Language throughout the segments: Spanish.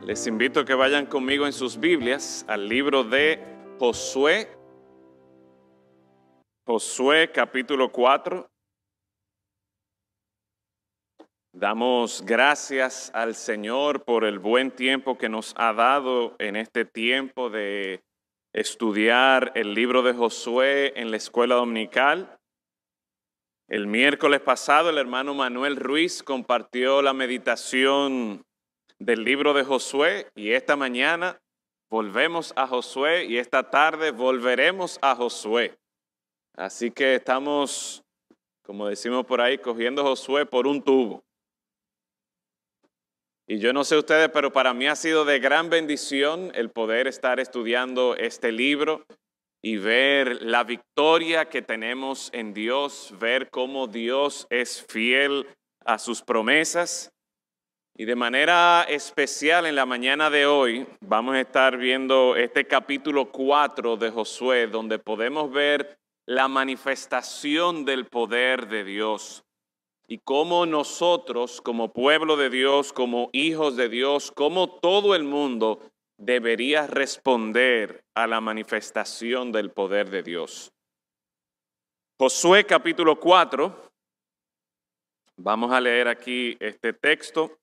Les invito a que vayan conmigo en sus Biblias al libro de Josué. Josué capítulo 4. Damos gracias al Señor por el buen tiempo que nos ha dado en este tiempo de estudiar el libro de Josué en la escuela dominical. El miércoles pasado el hermano Manuel Ruiz compartió la meditación del libro de Josué y esta mañana volvemos a Josué y esta tarde volveremos a Josué. Así que estamos, como decimos por ahí, cogiendo Josué por un tubo. Y yo no sé ustedes, pero para mí ha sido de gran bendición el poder estar estudiando este libro y ver la victoria que tenemos en Dios, ver cómo Dios es fiel a sus promesas. Y de manera especial en la mañana de hoy vamos a estar viendo este capítulo 4 de Josué, donde podemos ver la manifestación del poder de Dios y cómo nosotros como pueblo de Dios, como hijos de Dios, cómo todo el mundo debería responder a la manifestación del poder de Dios. Josué capítulo 4, vamos a leer aquí este texto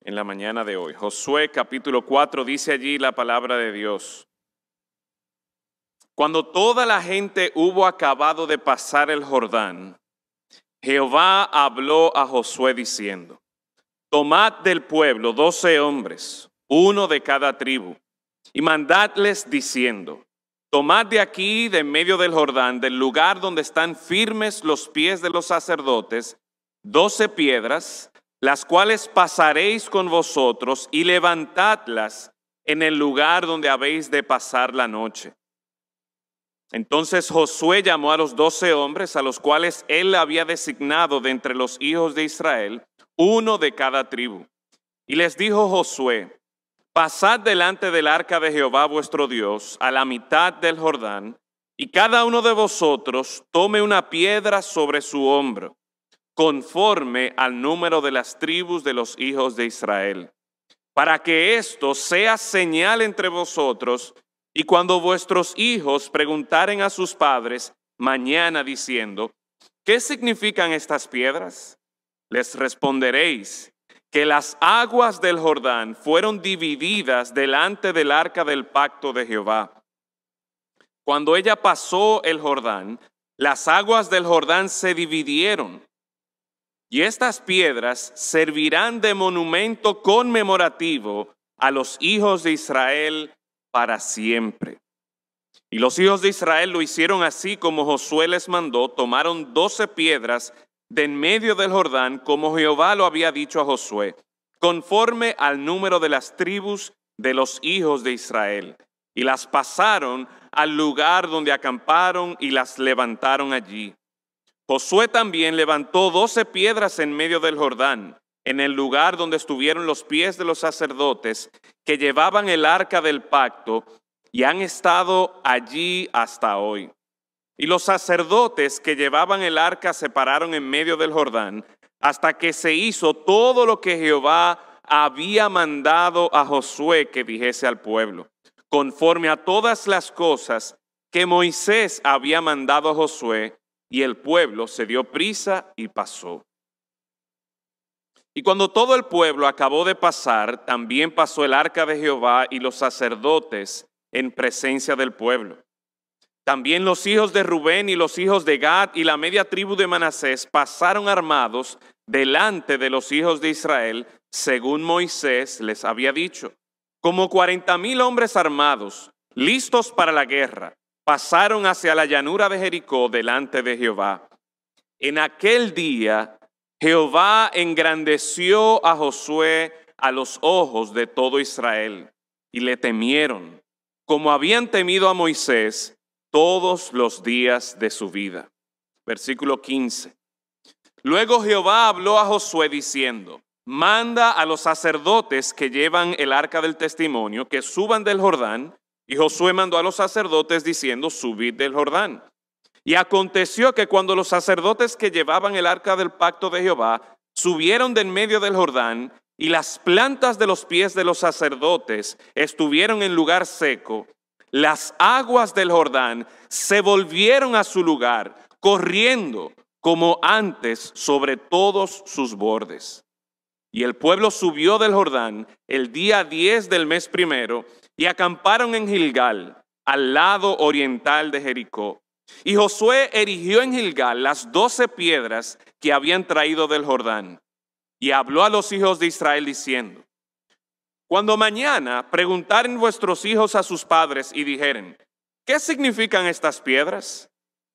en la mañana de hoy. Josué capítulo 4 dice allí la palabra de Dios. Cuando toda la gente hubo acabado de pasar el Jordán, Jehová habló a Josué diciendo: tomad del pueblo 12 hombres, uno de cada tribu, y mandadles diciendo: tomad de aquí, de en medio del Jordán, del lugar donde están firmes los pies de los sacerdotes, 12 piedras, las cuales pasaréis con vosotros, y levantadlas en el lugar donde habéis de pasar la noche. Entonces Josué llamó a los 12 hombres, a los cuales él había designado de entre los hijos de Israel, uno de cada tribu. Y les dijo Josué: pasad delante del arca de Jehová vuestro Dios a la mitad del Jordán, y cada uno de vosotros tome una piedra sobre su hombro, conforme al número de las tribus de los hijos de Israel, para que esto sea señal entre vosotros, y cuando vuestros hijos preguntaren a sus padres mañana diciendo: ¿qué significan estas piedras? Les responderéis que las aguas del Jordán fueron divididas delante del arca del pacto de Jehová. Cuando ella pasó el Jordán, las aguas del Jordán se dividieron, y estas piedras servirán de monumento conmemorativo a los hijos de Israel para siempre. Y los hijos de Israel lo hicieron así como Josué les mandó. Tomaron 12 piedras de en medio del Jordán, como Jehová lo había dicho a Josué, conforme al número de las tribus de los hijos de Israel. Y las pasaron al lugar donde acamparon y las levantaron allí. Josué también levantó 12 piedras en medio del Jordán, en el lugar donde estuvieron los pies de los sacerdotes que llevaban el arca del pacto, y han estado allí hasta hoy. Y los sacerdotes que llevaban el arca se pararon en medio del Jordán hasta que se hizo todo lo que Jehová había mandado a Josué que dijese al pueblo, conforme a todas las cosas que Moisés había mandado a Josué, y el pueblo se dio prisa y pasó. Y cuando todo el pueblo acabó de pasar, también pasó el arca de Jehová y los sacerdotes en presencia del pueblo. También los hijos de Rubén y los hijos de Gad y la media tribu de Manasés pasaron armados delante de los hijos de Israel, según Moisés les había dicho. Como 40,000 hombres armados, listos para la guerra, pasaron hacia la llanura de Jericó delante de Jehová. En aquel día Jehová engrandeció a Josué a los ojos de todo Israel, y le temieron, como habían temido a Moisés todos los días de su vida. Versículo 15. Luego Jehová habló a Josué diciendo: manda a los sacerdotes que llevan el arca del testimonio que suban del Jordán. Y Josué mandó a los sacerdotes diciendo: subid del Jordán. Y aconteció que cuando los sacerdotes que llevaban el arca del pacto de Jehová subieron de en medio del Jordán, y las plantas de los pies de los sacerdotes estuvieron en lugar seco, las aguas del Jordán se volvieron a su lugar, corriendo como antes sobre todos sus bordes. Y el pueblo subió del Jordán el día 10 del mes primero y acamparon en Gilgal, al lado oriental de Jericó. Y Josué erigió en Gilgal las 12 piedras que habían traído del Jordán. Y habló a los hijos de Israel diciendo: cuando mañana preguntaren vuestros hijos a sus padres y dijeren: ¿qué significan estas piedras?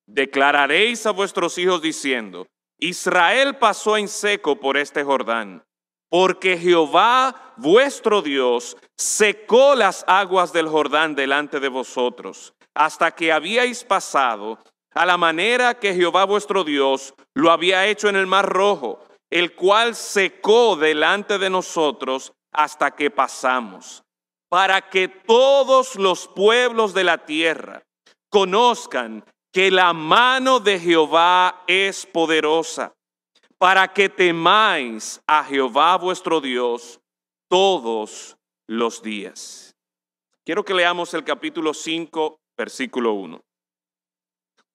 Declararéis a vuestros hijos diciendo: Israel pasó en seco por este Jordán, porque Jehová vuestro Dios secó las aguas del Jordán delante de vosotros, hasta que habíais pasado, a la manera que Jehová vuestro Dios lo había hecho en el Mar Rojo, el cual secó delante de nosotros hasta que pasamos, para que todos los pueblos de la tierra conozcan que la mano de Jehová es poderosa, para que temáis a Jehová vuestro Dios todos los días. Quiero que leamos el capítulo 5, versículo 1.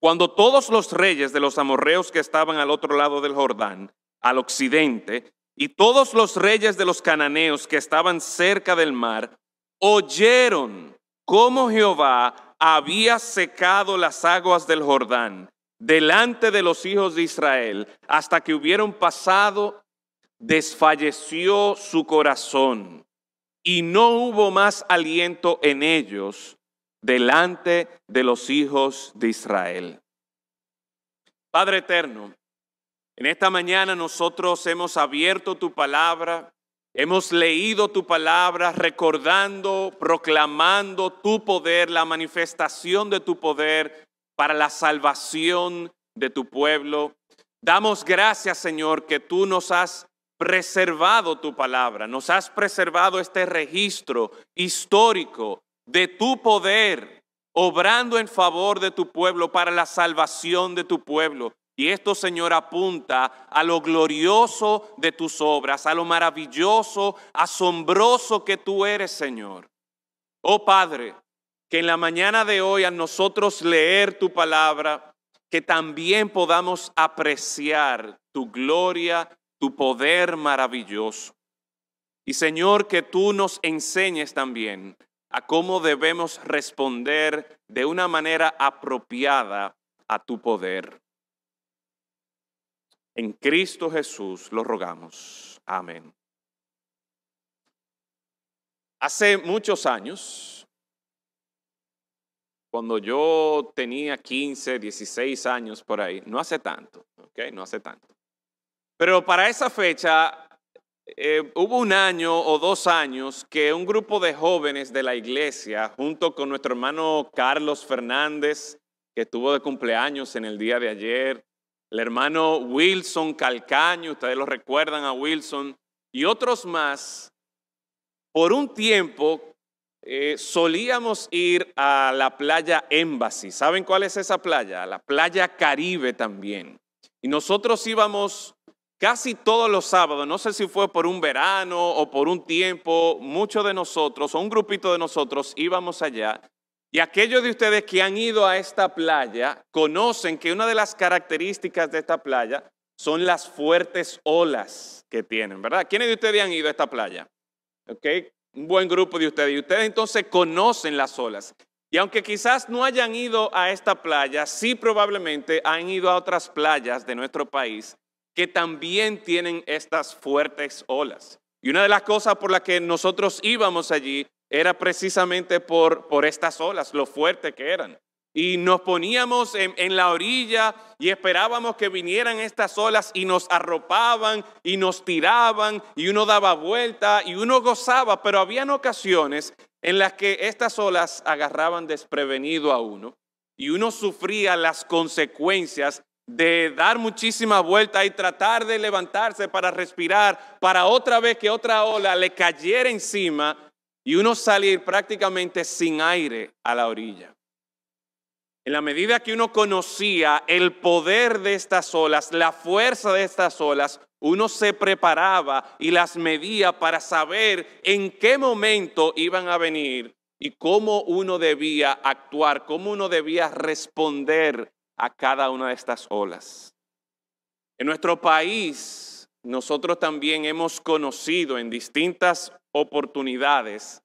Cuando todos los reyes de los amorreos que estaban al otro lado del Jordán, al occidente, y todos los reyes de los cananeos que estaban cerca del mar, oyeron cómo Jehová había secado las aguas del Jordán delante de los hijos de Israel, hasta que hubieron pasado, desfalleció su corazón, y no hubo más aliento en ellos delante de los hijos de Israel. Padre eterno, en esta mañana nosotros hemos abierto tu palabra, hemos leído tu palabra, recordando, proclamando tu poder, la manifestación de tu poder para la salvación de tu pueblo. Damos gracias, Señor, que tú nos has preservado tu palabra, nos has preservado este registro histórico de tu poder, obrando en favor de tu pueblo para la salvación de tu pueblo. Y esto, Señor, apunta a lo glorioso de tus obras, a lo maravilloso, asombroso que tú eres, Señor. Oh Padre, que en la mañana de hoy a nosotros leer tu palabra, que también podamos apreciar tu gloria, tu poder maravilloso. Y Señor, que tú nos enseñes también a cómo debemos responder de una manera apropiada a tu poder. En Cristo Jesús lo rogamos. Amén. Hace muchos años, cuando yo tenía 15, 16 años por ahí, no hace tanto, ¿ok? No hace tanto. Pero para esa fecha hubo un año o 2 años que un grupo de jóvenes de la iglesia, junto con nuestro hermano Carlos Fernández, que estuvo de cumpleaños en el día de ayer, el hermano Wilson Calcaño, ustedes lo recuerdan a Wilson, y otros más, por un tiempo solíamos ir a la playa Embassy. ¿Saben cuál es esa playa? La playa Caribe también. Y nosotros íbamos casi todos los sábados, no sé si fue por un verano o por un tiempo, muchos de nosotros, o un grupito de nosotros íbamos allá. Y aquellos de ustedes que han ido a esta playa conocen que una de las características de esta playa son las fuertes olas que tienen, ¿verdad? ¿Quiénes de ustedes han ido a esta playa? ¿Ok? Un buen grupo de ustedes. Y ustedes entonces conocen las olas. Y aunque quizás no hayan ido a esta playa, sí probablemente han ido a otras playas de nuestro país que también tienen estas fuertes olas. Y una de las cosas por las que nosotros íbamos allí era precisamente por estas olas, lo fuerte que eran. Y nos poníamos en la orilla y esperábamos que vinieran estas olas y nos arropaban y nos tiraban y uno daba vuelta y uno gozaba, pero habían ocasiones en las que estas olas agarraban desprevenido a uno y uno sufría las consecuencias de dar muchísima vuelta y tratar de levantarse para respirar, para otra vez que otra ola le cayera encima y uno salir prácticamente sin aire a la orilla. En la medida que uno conocía el poder de estas olas, la fuerza de estas olas, uno se preparaba y las medía para saber en qué momento iban a venir y cómo uno debía actuar, cómo uno debía responder a cada una de estas olas. En nuestro país, nosotros también hemos conocido en distintas oportunidades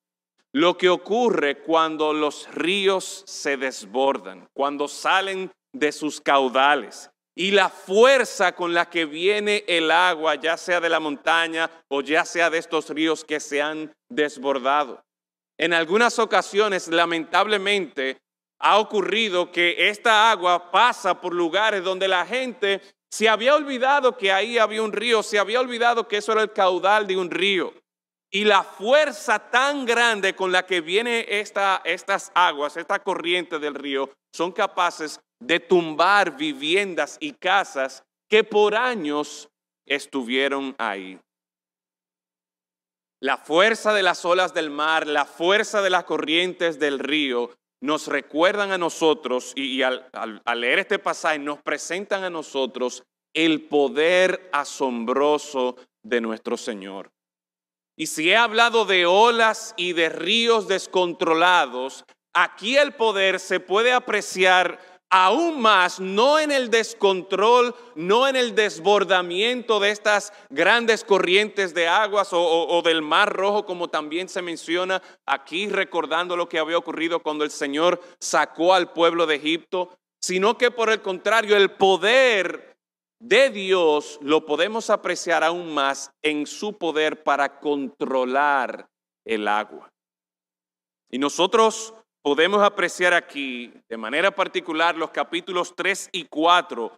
lo que ocurre cuando los ríos se desbordan, cuando salen de sus caudales y la fuerza con la que viene el agua, ya sea de la montaña o ya sea de estos ríos que se han desbordado. En algunas ocasiones, lamentablemente, ha ocurrido que esta agua pasa por lugares donde la gente se había olvidado que ahí había un río, se había olvidado que eso era el caudal de un río. Y la fuerza tan grande con la que vienen estas aguas, esta corriente del río, son capaces de tumbar viviendas y casas que por años estuvieron ahí. La fuerza de las olas del mar, la fuerza de las corrientes del río, nos recuerdan a nosotros y al leer este pasaje nos presentan a nosotros el poder asombroso de nuestro Señor. Y si he hablado de olas y de ríos descontrolados, aquí el poder se puede apreciar aún más, no en el descontrol, no en el desbordamiento de estas grandes corrientes de aguas o del Mar Rojo, como también se menciona aquí, recordando lo que había ocurrido cuando el Señor sacó al pueblo de Egipto, sino que por el contrario, el poder de Dios lo podemos apreciar aún más en su poder para controlar el agua. Y nosotros podemos apreciar aquí, de manera particular, los capítulos 3 y 4,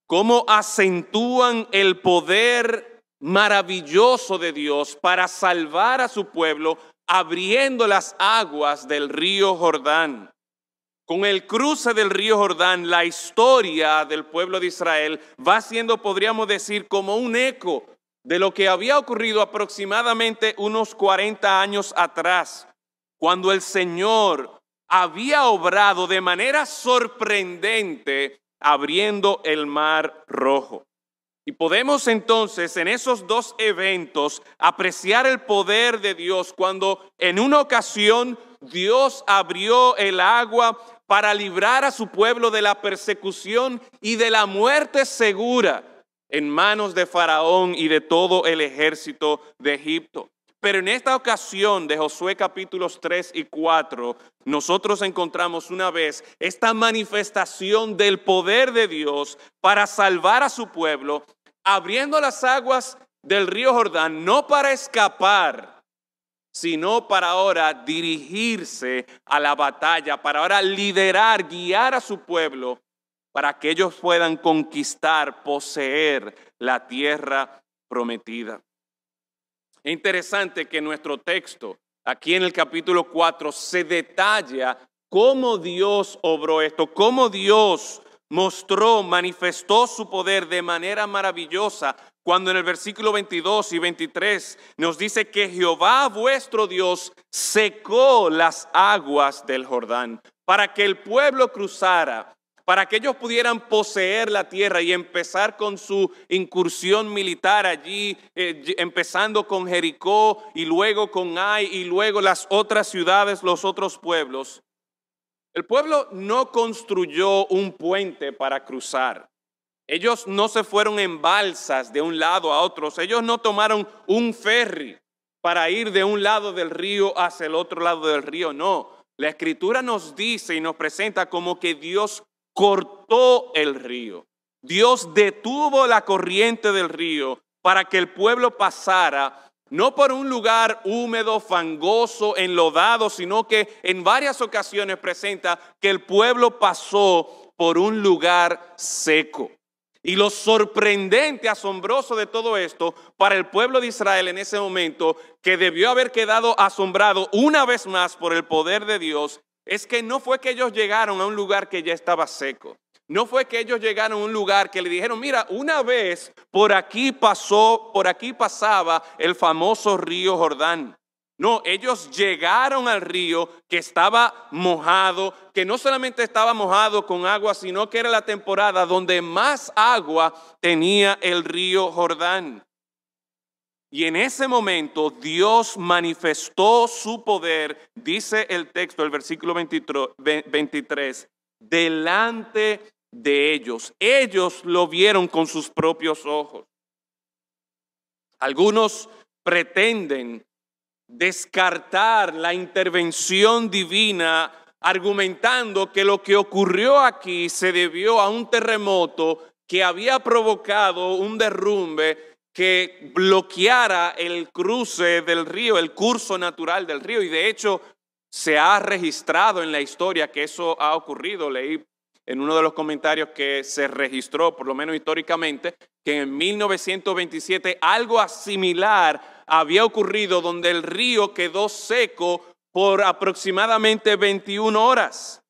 cómo acentúan el poder maravilloso de Dios para salvar a su pueblo, abriendo las aguas del río Jordán. Con el cruce del río Jordán, la historia del pueblo de Israel va siendo, podríamos decir, como un eco de lo que había ocurrido aproximadamente unos 40 años atrás, cuando el Señor había obrado de manera sorprendente abriendo el Mar Rojo. Y podemos entonces en esos dos eventos apreciar el poder de Dios cuando en una ocasión Dios abrió el agua para librar a su pueblo de la persecución y de la muerte segura en manos de Faraón y de todo el ejército de Egipto. Pero en esta ocasión de Josué capítulos 3 y 4, nosotros encontramos una vez esta manifestación del poder de Dios para salvar a su pueblo, abriendo las aguas del río Jordán, no para escapar, sino para ahora dirigirse a la batalla, para ahora liderar, guiar a su pueblo, para que ellos puedan conquistar, poseer la tierra prometida. Es interesante que en nuestro texto, aquí en el capítulo 4, se detalla cómo Dios obró esto, cómo Dios mostró, manifestó su poder de manera maravillosa, cuando en el versículo 22 y 23 nos dice que Jehová vuestro Dios secó las aguas del Jordán para que el pueblo cruzara, para que ellos pudieran poseer la tierra y empezar con su incursión militar allí, empezando con Jericó y luego con Ai y luego las otras ciudades, los otros pueblos. El pueblo no construyó un puente para cruzar. Ellos no se fueron en balsas de un lado a otro. Ellos no tomaron un ferry para ir de un lado del río hacia el otro lado del río. No, la Escritura nos dice y nos presenta como que Dios cortó el río. Dios detuvo la corriente del río para que el pueblo pasara no por un lugar húmedo, fangoso, enlodado, sino que en varias ocasiones presenta que el pueblo pasó por un lugar seco. Y lo sorprendente, asombroso de todo esto para el pueblo de Israel en ese momento, que debió haber quedado asombrado una vez más por el poder de Dios, es que no fue que ellos llegaron a un lugar que ya estaba seco. No fue que ellos llegaron a un lugar que le dijeron, mira, una vez por aquí pasaba el famoso río Jordán. No, ellos llegaron al río que estaba mojado, que no solamente estaba mojado con agua, sino que era la temporada donde más agua tenía el río Jordán. Y en ese momento Dios manifestó su poder, dice el texto, el versículo 23, delante de ellos. Ellos lo vieron con sus propios ojos. Algunos pretenden descartar la intervención divina argumentando que lo que ocurrió aquí se debió a un terremoto que había provocado un derrumbe que bloqueara el cruce del río, el curso natural del río, y de hecho se ha registrado en la historia que eso ha ocurrido. Leí en uno de los comentarios que se registró, por lo menos históricamente, que en 1927 algo similar había ocurrido donde el río quedó seco por aproximadamente 21 horas.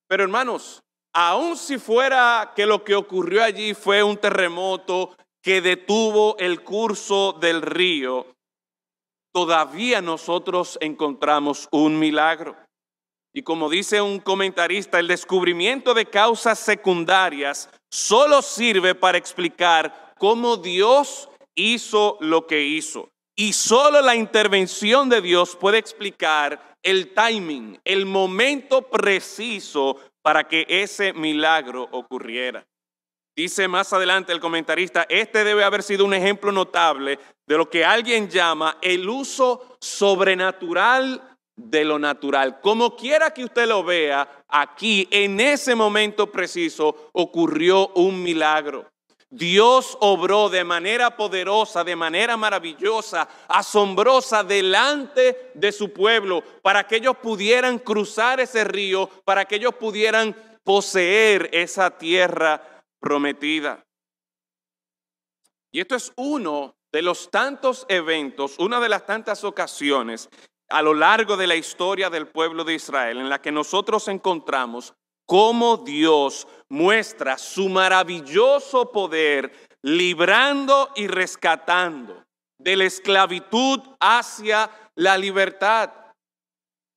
Pero hermanos, aun si fuera que lo que ocurrió allí fue un terremoto que detuvo el curso del río, todavía nosotros encontramos un milagro. Y como dice un comentarista, el descubrimiento de causas secundarias solo sirve para explicar cómo Dios hizo lo que hizo. Y solo la intervención de Dios puede explicar el timing, el momento preciso para que ese milagro ocurriera. Dice más adelante el comentarista, este debe haber sido un ejemplo notable de lo que alguien llama el uso sobrenatural de lo natural. Como quiera que usted lo vea, aquí en ese momento preciso ocurrió un milagro. Dios obró de manera poderosa, de manera maravillosa, asombrosa delante de su pueblo para que ellos pudieran cruzar ese río, para que ellos pudieran poseer esa tierra prometida. Y esto es uno de los tantos eventos, una de las tantas ocasiones a lo largo de la historia del pueblo de Israel en la que nosotros encontramos cómo Dios muestra su maravilloso poder librando y rescatando de la esclavitud hacia la libertad.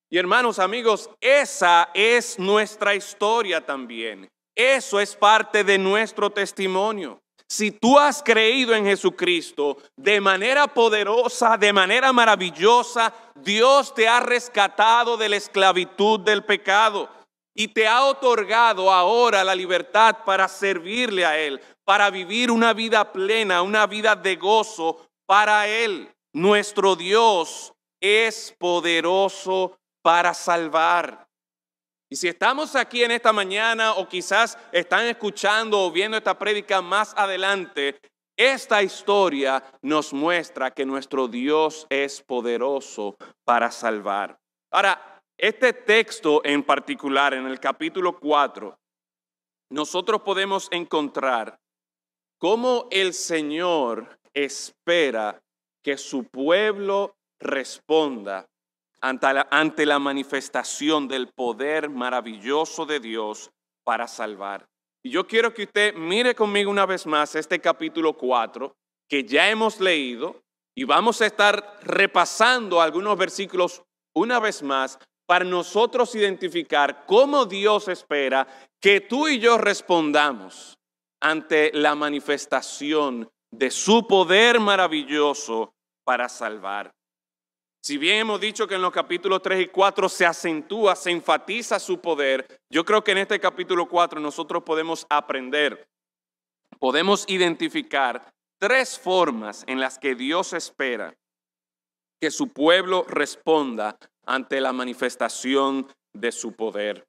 Y hermanos, amigos, esa es nuestra historia también. Eso es parte de nuestro testimonio. Si tú has creído en Jesucristo de manera poderosa, de manera maravillosa, Dios te ha rescatado de la esclavitud del pecado y te ha otorgado ahora la libertad para servirle a Él, para vivir una vida plena, una vida de gozo para Él. Nuestro Dios es poderoso para salvar. Y si estamos aquí en esta mañana o quizás están escuchando o viendo esta prédica más adelante, esta historia nos muestra que nuestro Dios es poderoso para salvar. Ahora, este texto en particular, en el capítulo 4, nosotros podemos encontrar cómo el Señor espera que su pueblo responda ante la manifestación del poder maravilloso de Dios para salvar. Y yo quiero que usted mire conmigo una vez más este capítulo 4 que ya hemos leído y vamos a estar repasando algunos versículos una vez más para nosotros identificar cómo Dios espera que tú y yo respondamos ante la manifestación de su poder maravilloso para salvar. Si bien hemos dicho que en los capítulos 3 y 4 se acentúa, se enfatiza su poder, yo creo que en este capítulo 4 nosotros podemos aprender, podemos identificar tres formas en las que Dios espera que su pueblo responda ante la manifestación de su poder.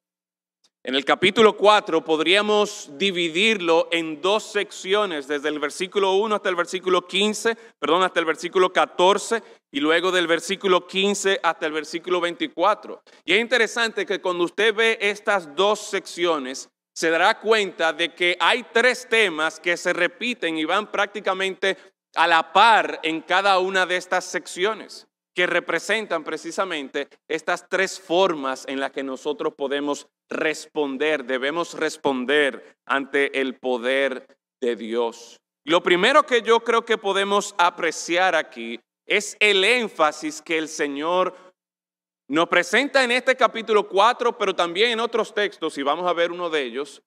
En el capítulo 4 podríamos dividirlo en dos secciones, desde el versículo 1 hasta el versículo 15, hasta el versículo 14 y luego del versículo 15 hasta el versículo 24. Y es interesante que cuando usted ve estas dos secciones, se dará cuenta de que hay tres temas que se repiten y van prácticamente a la par en cada una de estas secciones, que representan precisamente estas tres formas en las que nosotros podemos responder, debemos responder ante el poder de Dios. Lo primero que yo creo que podemos apreciar aquí es el énfasis que el Señor nos presenta en este capítulo 4, pero también en otros textos, y vamos a ver uno de ellos,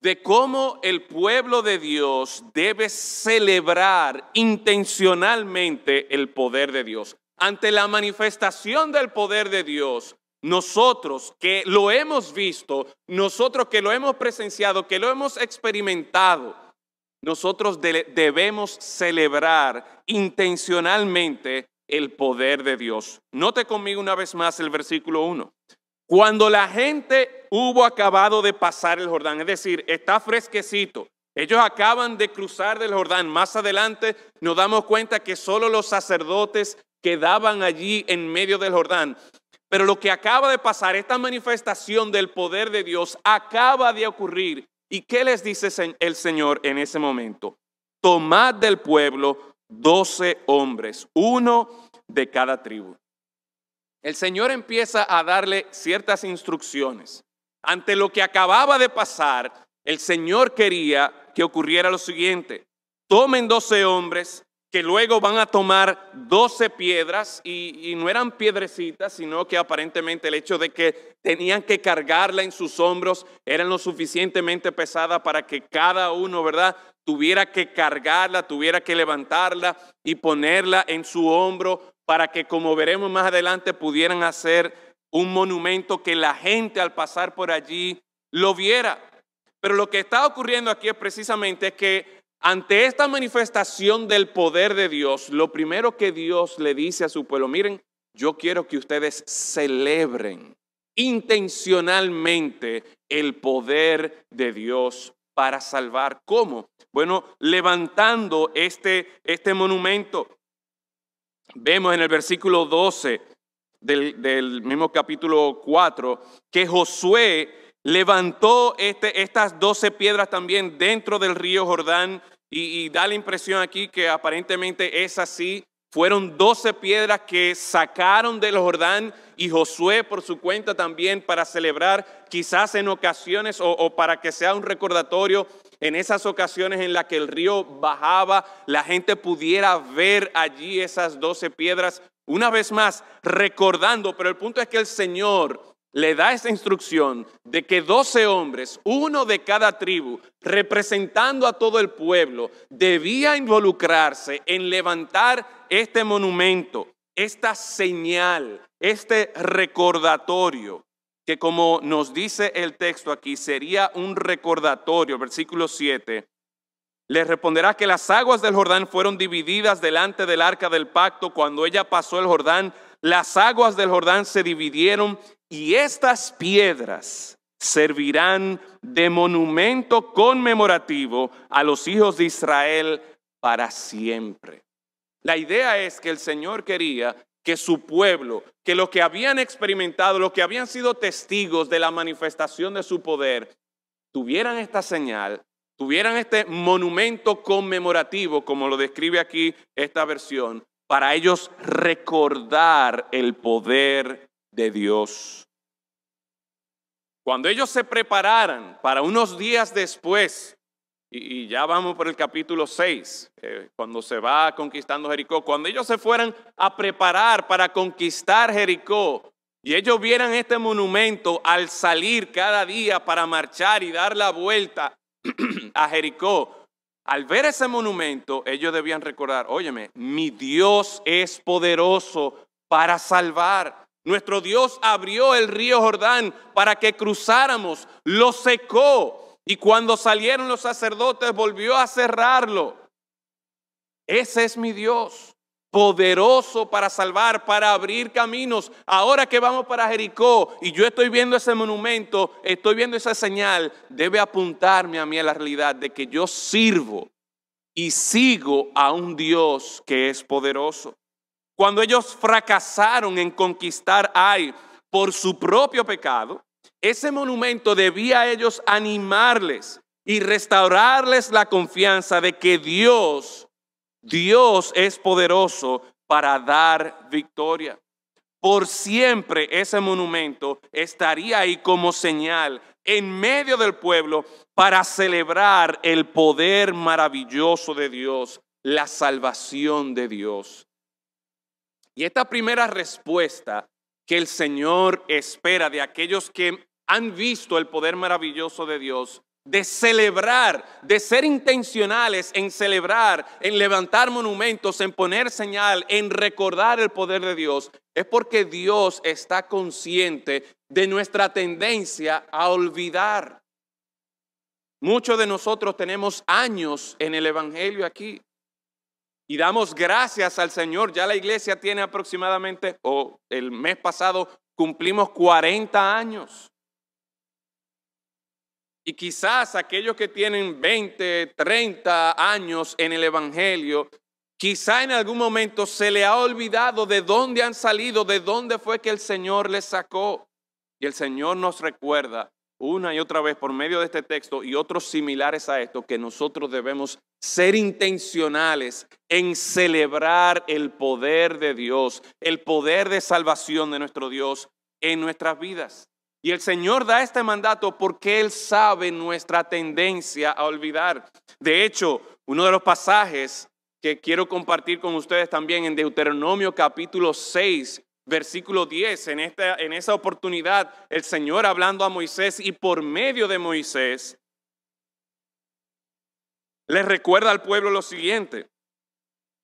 de cómo el pueblo de Dios debe celebrar intencionalmente el poder de Dios. Ante la manifestación del poder de Dios, nosotros que lo hemos visto, nosotros que lo hemos presenciado, que lo hemos experimentado, nosotros debemos celebrar intencionalmente el poder de Dios. Note conmigo una vez más el versículo 1. Cuando la gente hubo acabado de pasar el Jordán, es decir, está fresquecito, ellos acaban de cruzar del Jordán. Más adelante nos damos cuenta que solo los sacerdotes quedaban allí en medio del Jordán. Pero lo que acaba de pasar, esta manifestación del poder de Dios acaba de ocurrir. ¿Y qué les dice el Señor en ese momento? Tomad del pueblo 12 hombres, uno de cada tribu. El Señor empieza a darle ciertas instrucciones. Ante lo que acababa de pasar, el Señor quería que ocurriera lo siguiente. Tomen 12 hombres que luego van a tomar 12 piedras y no eran piedrecitas, sino que aparentemente el hecho de que tenían que cargarla en sus hombros eran lo suficientemente pesada para que cada uno, ¿verdad?, tuviera que cargarla, tuviera que levantarla y ponerla en su hombro para que, como veremos más adelante, pudieran hacer un monumento que la gente al pasar por allí lo viera. Pero lo que está ocurriendo aquí es precisamente que ante esta manifestación del poder de Dios, lo primero que Dios le dice a su pueblo, miren, yo quiero que ustedes celebren intencionalmente el poder de Dios para salvar. ¿Cómo? Bueno, levantando este monumento. Vemos en el versículo 12 del mismo capítulo 4 que Josué levantó estas 12 piedras también dentro del río Jordán y da la impresión aquí que aparentemente es así. Fueron 12 piedras que sacaron del Jordán y Josué por su cuenta también para celebrar, quizás en ocasiones o para que sea un recordatorio en esas ocasiones en las que el río bajaba, la gente pudiera ver allí esas 12 piedras una vez más recordando. Pero el punto es que el Señor le da esa instrucción de que 12 hombres, uno de cada tribu, representando a todo el pueblo, debía involucrarse en levantar este monumento, esta señal, este recordatorio, que como nos dice el texto aquí, sería un recordatorio. Versículo 7, les responderá que las aguas del Jordán fueron divididas delante del arca del pacto. Cuando ella pasó el Jordán, las aguas del Jordán se dividieron y estas piedras servirán de monumento conmemorativo a los hijos de Israel para siempre. La idea es que el Señor quería que su pueblo, que los que habían experimentado, los que habían sido testigos de la manifestación de su poder, tuvieran esta señal, tuvieran este monumento conmemorativo, como lo describe aquí esta versión, para ellos recordar el poder de Dios. Cuando ellos se prepararan para unos días después, y ya vamos por el capítulo 6, cuando se va conquistando Jericó, cuando ellos se fueran a preparar para conquistar Jericó, y ellos vieran este monumento al salir cada día para marchar y dar la vuelta a Jericó, al ver ese monumento, ellos debían recordar, óyeme, mi Dios es poderoso para salvar. Nuestro Dios abrió el río Jordán para que cruzáramos, lo secó y cuando salieron los sacerdotes volvió a cerrarlo. Ese es mi Dios, poderoso para salvar, para abrir caminos. Ahora que vamos para Jericó y yo estoy viendo ese monumento, estoy viendo esa señal, debe apuntarme a mí a la realidad de que yo sirvo y sigo a un Dios que es poderoso. Cuando ellos fracasaron en conquistar Ai por su propio pecado, ese monumento debía a ellos animarles y restaurarles la confianza de que Dios es poderoso para dar victoria. Por siempre ese monumento estaría ahí como señal en medio del pueblo para celebrar el poder maravilloso de Dios, la salvación de Dios. Y esta primera respuesta que el Señor espera de aquellos que han visto el poder maravilloso de Dios, de celebrar, de ser intencionales en celebrar, en levantar monumentos, en poner señal, en recordar el poder de Dios, es porque Dios está consciente de nuestra tendencia a olvidar. Muchos de nosotros tenemos años en el Evangelio aquí y damos gracias al Señor. Ya la iglesia tiene aproximadamente, o el mes pasado cumplimos 40 años. Y quizás aquellos que tienen 20, 30 años en el Evangelio, quizá en algún momento se le ha olvidado de dónde han salido, de dónde fue que el Señor les sacó. Y el Señor nos recuerda una y otra vez por medio de este texto y otros similares a esto, que nosotros debemos ser intencionales en celebrar el poder de Dios, el poder de salvación de nuestro Dios en nuestras vidas. Y el Señor da este mandato porque Él sabe nuestra tendencia a olvidar. De hecho, uno de los pasajes que quiero compartir con ustedes también en Deuteronomio capítulo 6, versículo 10, en esa oportunidad el Señor hablando a Moisés y por medio de Moisés le recuerda al pueblo lo siguiente.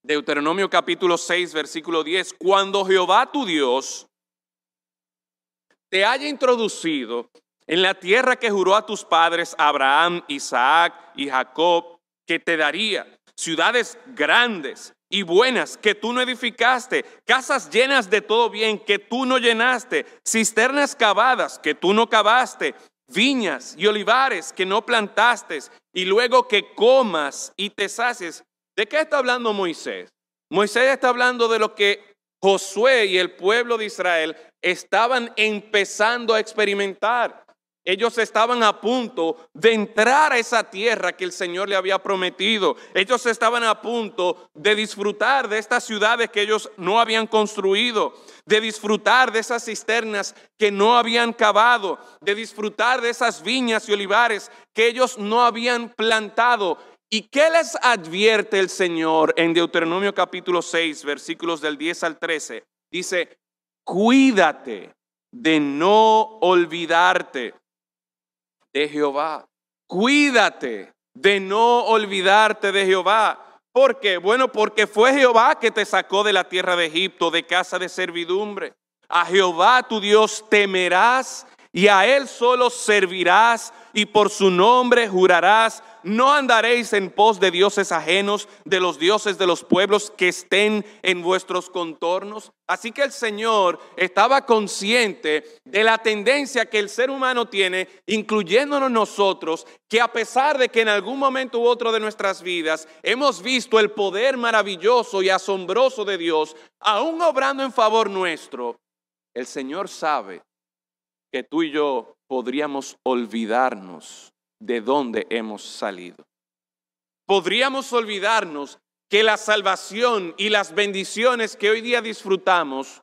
Deuteronomio capítulo 6, versículo 10, cuando Jehová tu Dios te haya introducido en la tierra que juró a tus padres Abraham, Isaac y Jacob, que te daría, ciudades grandes y buenas que tú no edificaste, casas llenas de todo bien que tú no llenaste, cisternas cavadas que tú no cavaste, viñas y olivares que no plantaste, y luego que comas y te sacies. ¿De qué está hablando Moisés? Moisés está hablando de lo que Josué y el pueblo de Israel estaban empezando a experimentar. Ellos estaban a punto de entrar a esa tierra que el Señor le había prometido. Ellos estaban a punto de disfrutar de estas ciudades que ellos no habían construido, de disfrutar de esas cisternas que no habían cavado, de disfrutar de esas viñas y olivares que ellos no habían plantado. ¿Y qué les advierte el Señor en Deuteronomio capítulo 6, versículos del 10 al 13? Dice, cuídate de no olvidarte de Jehová. Cuídate de no olvidarte de Jehová. ¿Por qué? Bueno, porque fue Jehová que te sacó de la tierra de Egipto, de casa de servidumbre. A Jehová tu Dios temerás y a Él solo servirás y por su nombre jurarás. No andaréis en pos de dioses ajenos, de los dioses de los pueblos que estén en vuestros contornos. Así que el Señor estaba consciente de la tendencia que el ser humano tiene, incluyéndonos nosotros, que a pesar de que en algún momento u otro de nuestras vidas hemos visto el poder maravilloso y asombroso de Dios, aún obrando en favor nuestro, el Señor sabe que tú y yo podríamos olvidarnos de dónde hemos salido. Podríamos olvidarnos que la salvación y las bendiciones que hoy día disfrutamos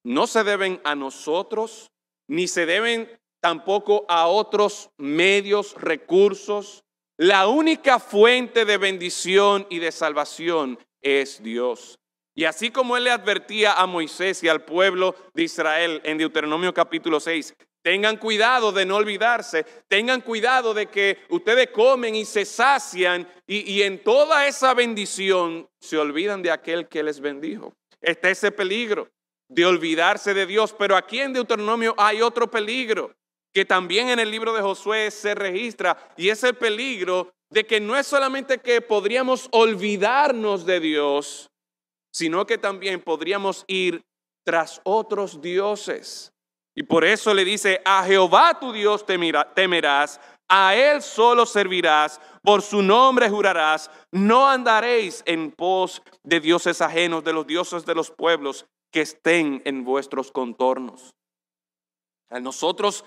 no se deben a nosotros, ni se deben tampoco a otros medios, recursos. La única fuente de bendición y de salvación es Dios. Y así como Él le advertía a Moisés y al pueblo de Israel en Deuteronomio capítulo 6, tengan cuidado de no olvidarse, tengan cuidado de que ustedes comen y se sacian y en toda esa bendición se olvidan de aquel que les bendijo. Está ese peligro de olvidarse de Dios, pero aquí en Deuteronomio hay otro peligro que también en el libro de Josué se registra, y es el peligro de que no es solamente que podríamos olvidarnos de Dios, sino que también podríamos ir tras otros dioses. Y por eso le dice, a Jehová tu Dios temerás, a Él solo servirás, por su nombre jurarás, no andaréis en pos de dioses ajenos, de los dioses de los pueblos que estén en vuestros contornos. A nosotros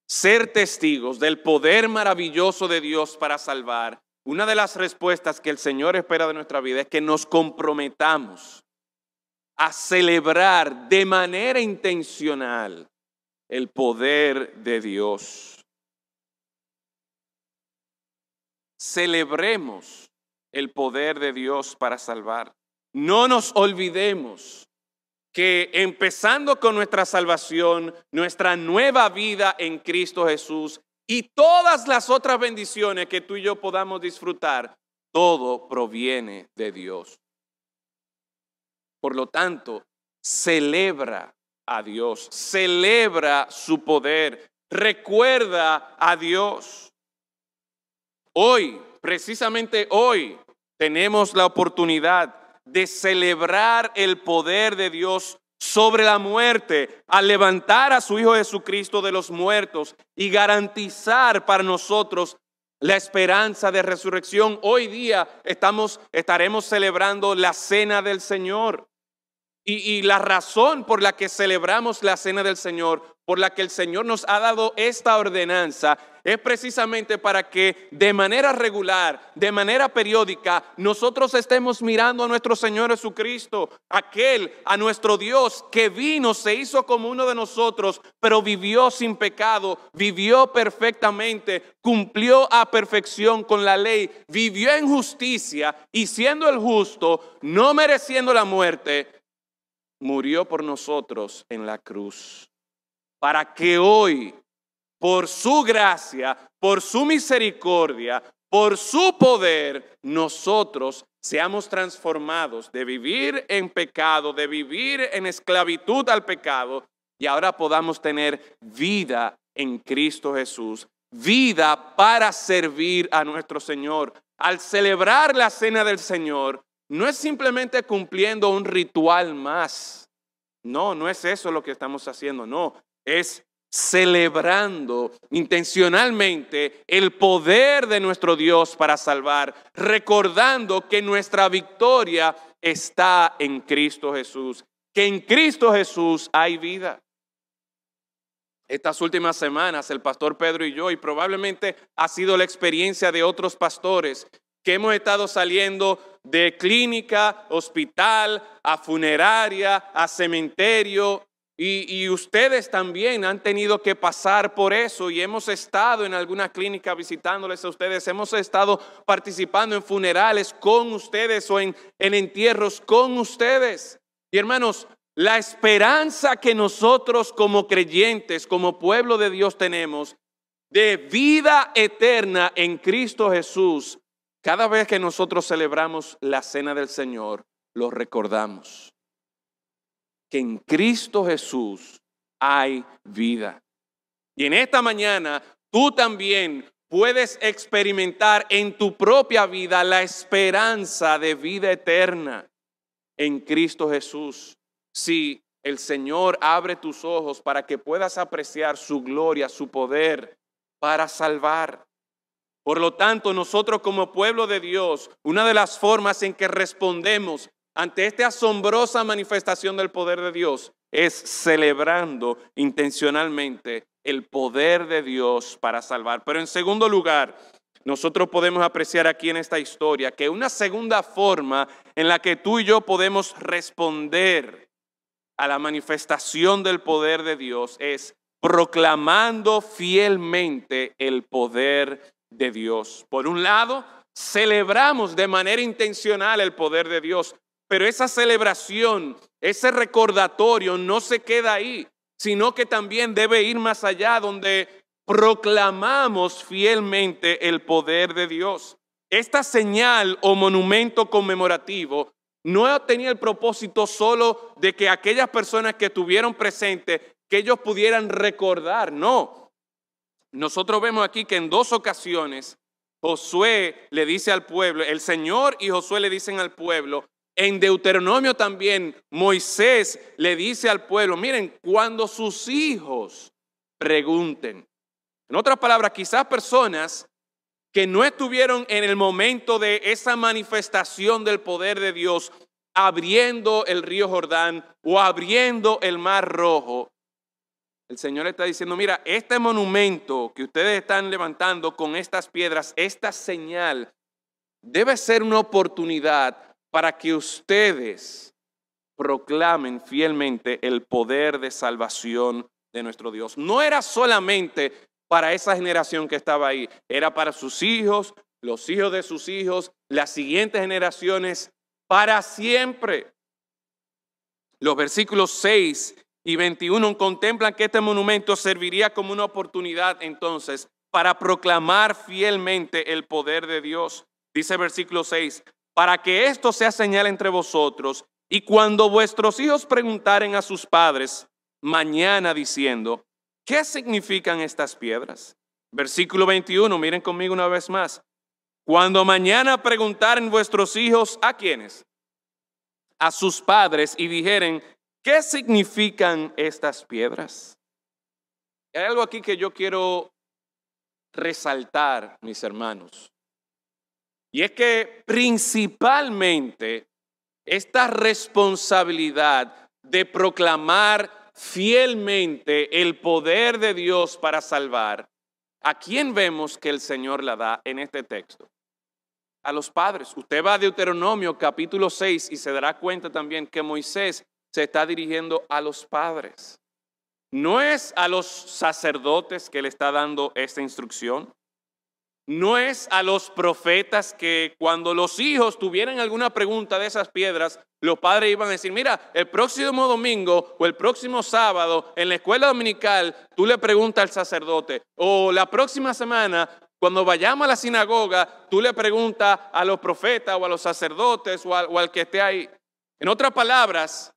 ser testigos del poder maravilloso de Dios para salvar, una de las respuestas que el Señor espera de nuestra vida es que nos comprometamos a celebrar de manera intencional el poder de Dios. Celebremos el poder de Dios para salvar. No nos olvidemos que empezando con nuestra salvación, nuestra nueva vida en Cristo Jesús y todas las otras bendiciones que tú y yo podamos disfrutar, todo proviene de Dios. Por lo tanto, celebra a Dios, celebra su poder, recuerda a Dios. Hoy, precisamente hoy, tenemos la oportunidad de celebrar el poder de Dios sobre la muerte, al levantar a su Hijo Jesucristo de los muertos y garantizar para nosotros la esperanza de resurrección. Hoy día estaremos celebrando la Cena del Señor. Y la razón por la que celebramos la Cena del Señor, por la que el Señor nos ha dado esta ordenanza, es precisamente para que de manera regular, de manera periódica, nosotros estemos mirando a nuestro Señor Jesucristo, a nuestro Dios que vino, se hizo como uno de nosotros, pero vivió sin pecado, vivió perfectamente, cumplió a perfección con la ley, vivió en justicia y siendo el justo, no mereciendo la muerte, murió por nosotros en la cruz, para que hoy, por su gracia, por su misericordia, por su poder, nosotros seamos transformados de vivir en pecado, de vivir en esclavitud al pecado, y ahora podamos tener vida en Cristo Jesús, vida para servir a nuestro Señor. Al celebrar la Cena del Señor, no es simplemente cumpliendo un ritual más. No, no es eso lo que estamos haciendo. No, es celebrando intencionalmente el poder de nuestro Dios para salvar, recordando que nuestra victoria está en Cristo Jesús, que en Cristo Jesús hay vida. Estas últimas semanas el pastor Pedro y yo, y probablemente ha sido la experiencia de otros pastores, que hemos estado saliendo de clínica, hospital, a funeraria, a cementerio, y ustedes también han tenido que pasar por eso, y hemos estado en alguna clínica visitándoles a ustedes, hemos estado participando en funerales con ustedes o en entierros con ustedes. Y hermanos, la esperanza que nosotros como creyentes, como pueblo de Dios tenemos, de vida eterna en Cristo Jesús, cada vez que nosotros celebramos la Cena del Señor, lo recordamos. Que en Cristo Jesús hay vida. Y en esta mañana tú también puedes experimentar en tu propia vida la esperanza de vida eterna en Cristo Jesús. Si el Señor abre tus ojos para que puedas apreciar su gloria, su poder para salvar. Por lo tanto, nosotros como pueblo de Dios, una de las formas en que respondemos ante esta asombrosa manifestación del poder de Dios es celebrando intencionalmente el poder de Dios para salvar. Pero en segundo lugar, nosotros podemos apreciar aquí en esta historia que una segunda forma en la que tú y yo podemos responder a la manifestación del poder de Dios es proclamando fielmente el poder de Dios. Por un lado, celebramos de manera intencional el poder de Dios, pero esa celebración, ese recordatorio no se queda ahí, sino que también debe ir más allá, donde proclamamos fielmente el poder de Dios. Esta señal o monumento conmemorativo no tenía el propósito solo de que aquellas personas que estuvieron presentes, que ellos pudieran recordar, no. Nosotros vemos aquí que en dos ocasiones Josué le dice al pueblo, el Señor y Josué le dicen al pueblo, en Deuteronomio también Moisés le dice al pueblo, miren, cuando sus hijos pregunten. En otras palabras, quizás personas que no estuvieron en el momento de esa manifestación del poder de Dios, abriendo el río Jordán o abriendo el mar Rojo, el Señor está diciendo, mira, este monumento que ustedes están levantando con estas piedras, esta señal, debe ser una oportunidad para que ustedes proclamen fielmente el poder de salvación de nuestro Dios. No era solamente para esa generación que estaba ahí, era para sus hijos, los hijos de sus hijos, las siguientes generaciones, para siempre. Los versículos 6 y 21 contemplan que este monumento serviría como una oportunidad entonces para proclamar fielmente el poder de Dios. Dice el versículo 6, para que esto sea señal entre vosotros y cuando vuestros hijos preguntaren a sus padres mañana diciendo, ¿qué significan estas piedras? Versículo 21, miren conmigo una vez más. Cuando mañana preguntaren vuestros hijos, ¿a quiénes? A sus padres y dijeren, ¿qué significan estas piedras? Hay algo aquí que yo quiero resaltar, mis hermanos. Y es que principalmente esta responsabilidad de proclamar fielmente el poder de Dios para salvar, ¿a quién vemos que el Señor la da en este texto? A los padres. Usted va a Deuteronomio capítulo 6 y se dará cuenta también que Moisés se está dirigiendo a los padres. No es a los sacerdotes que le está dando esta instrucción. No es a los profetas que cuando los hijos tuvieran alguna pregunta de esas piedras, los padres iban a decir, mira, el próximo domingo o el próximo sábado en la escuela dominical, tú le preguntas al sacerdote. O la próxima semana, cuando vayamos a la sinagoga, tú le preguntas a los profetas o a los sacerdotes o al que esté ahí. En otras palabras,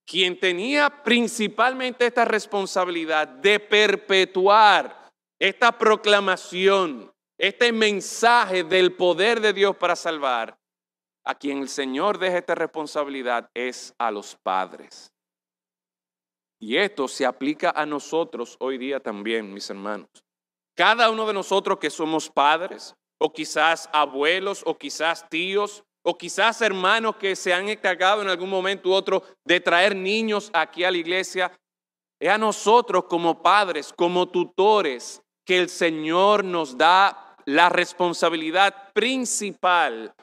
quien tenía principalmente esta responsabilidad de perpetuar esta proclamación, este mensaje del poder de Dios para salvar, a quien el Señor deja esta responsabilidad es a los padres. Y esto se aplica a nosotros hoy día también, mis hermanos. Cada uno de nosotros que somos padres, o quizás abuelos, o quizás tíos, o quizás hermanos que se han encargado en algún momento u otro de traer niños aquí a la iglesia, es a nosotros como padres, como tutores, que el Señor nos da la responsabilidad principal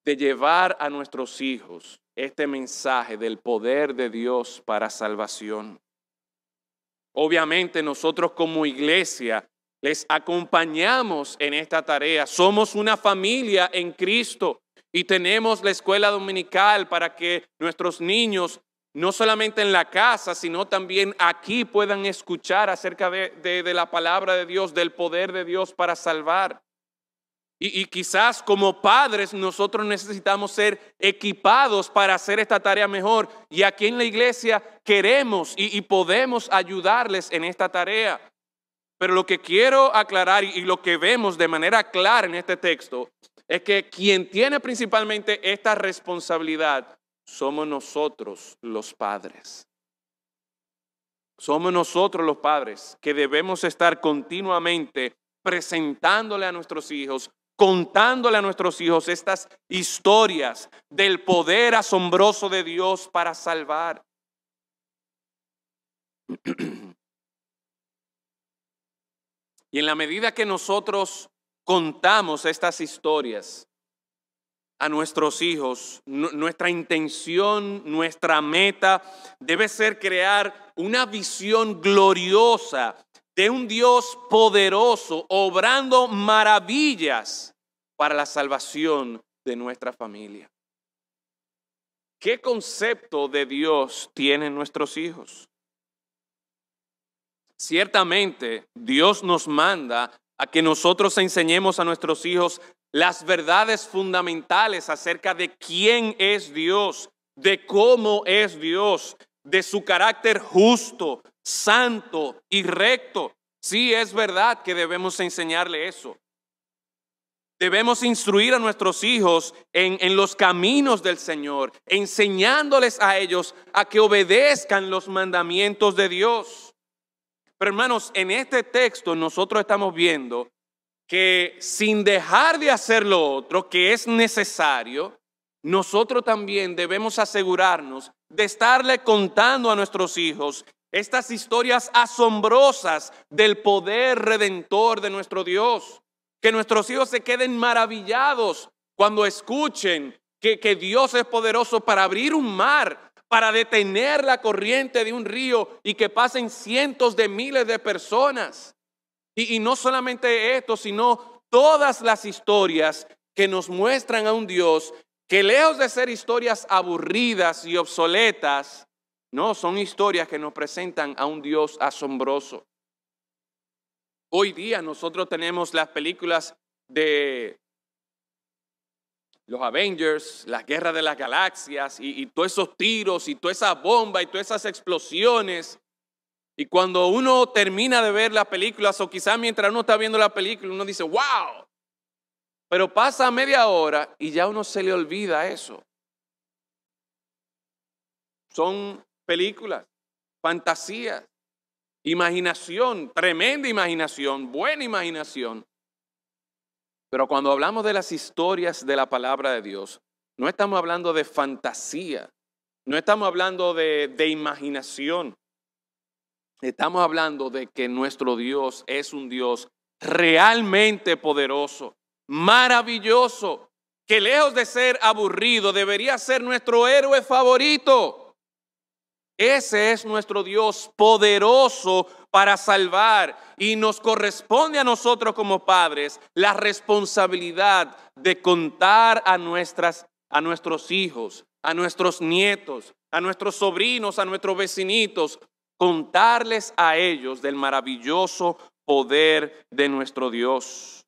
de llevar a nuestros hijos este mensaje del poder de Dios para salvación. Obviamente nosotros como iglesia les acompañamos en esta tarea. Somos una familia en Cristo y tenemos la escuela dominical para que nuestros niños no solamente en la casa, sino también aquí puedan escuchar acerca de la palabra de Dios, del poder de Dios para salvar. Y quizás como padres nosotros necesitamos ser equipados para hacer esta tarea mejor. Y aquí en la iglesia queremos y podemos ayudarles en esta tarea. Pero lo que quiero aclarar y lo que vemos de manera clara en este texto es que quien tiene principalmente esta responsabilidad somos nosotros los padres. Somos nosotros los padres que debemos estar continuamente presentándole a nuestros hijos, contándole a nuestros hijos estas historias del poder asombroso de Dios para salvar. Y en la medida que nosotros contamos estas historias a nuestros hijos, nuestra intención, nuestra meta debe ser crear una visión gloriosa de un Dios poderoso, obrando maravillas para la salvación de nuestra familia. ¿Qué concepto de Dios tienen nuestros hijos? Ciertamente, Dios nos manda a que nosotros enseñemos a nuestros hijos las verdades fundamentales acerca de quién es Dios, de cómo es Dios, de su carácter justo, santo y recto. Sí, es verdad que debemos enseñarle eso. Debemos instruir a nuestros hijos en los caminos del Señor, enseñándoles a ellos a que obedezcan los mandamientos de Dios. Pero hermanos, en este texto nosotros estamos viendo que sin dejar de hacer lo otro que es necesario, nosotros también debemos asegurarnos de estarle contando a nuestros hijos estas historias asombrosas del poder redentor de nuestro Dios. Que nuestros hijos se queden maravillados cuando escuchen que Dios es poderoso para abrir un mar, para detener la corriente de un río y que pasen cientos de miles de personas. Y no solamente esto, sino todas las historias que nos muestran a un Dios que lejos de ser historias aburridas y obsoletas, no, son historias que nos presentan a un Dios asombroso. Hoy día nosotros tenemos las películas de los Avengers, las guerras de las galaxias y todos esos tiros y toda esa bomba y todas esas explosiones. Y cuando uno termina de ver las películas o quizás mientras uno está viendo la película uno dice ¡wow! Pero pasa media hora y ya uno se le olvida eso. Son películas, fantasías, imaginación, tremenda imaginación, buena imaginación. Pero cuando hablamos de las historias de la palabra de Dios, no estamos hablando de fantasía, no estamos hablando de imaginación. Estamos hablando de que nuestro Dios es un Dios realmente poderoso, maravilloso, que lejos de ser aburrido debería ser nuestro héroe favorito. Ese es nuestro Dios poderoso para salvar y nos corresponde a nosotros como padres la responsabilidad de contar a nuestros hijos, a nuestros nietos, a nuestros sobrinos, a nuestros vecinitos, contarles a ellos del maravilloso poder de nuestro Dios.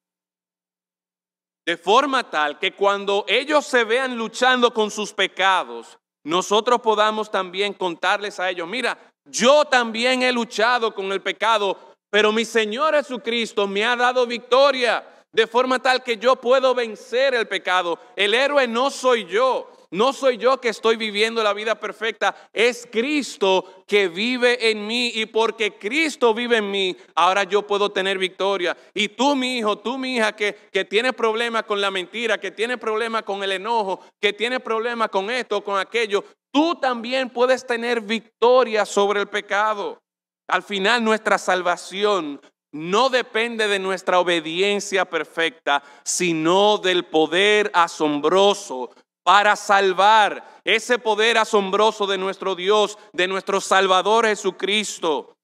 De forma tal que cuando ellos se vean luchando con sus pecados, nosotros podamos también contarles a ellos, mira, yo también he luchado con el pecado, pero mi Señor Jesucristo me ha dado victoria, de forma tal que yo puedo vencer el pecado. El héroe no soy yo. No soy yo que estoy viviendo la vida perfecta, es Cristo que vive en mí y porque Cristo vive en mí, ahora yo puedo tener victoria. Y tú, mi hijo, tú, mi hija, que tiene problemas con la mentira, que tiene problemas con el enojo, que tiene problemas con esto, con aquello, tú también puedes tener victoria sobre el pecado. Al final nuestra salvación no depende de nuestra obediencia perfecta, sino del poder asombroso para salvar, ese poder asombroso de nuestro Dios, de nuestro Salvador Jesucristo,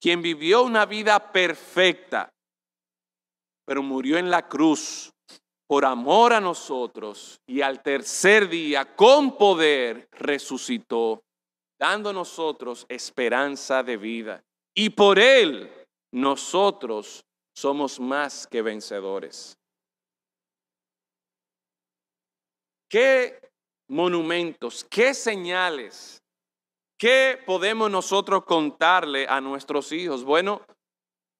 quien vivió una vida perfecta, pero murió en la cruz por amor a nosotros y al tercer día con poder resucitó, dando a nosotros esperanza de vida. Y por Él nosotros somos más que vencedores. ¿Qué monumentos, qué señales, qué podemos nosotros contarle a nuestros hijos? Bueno,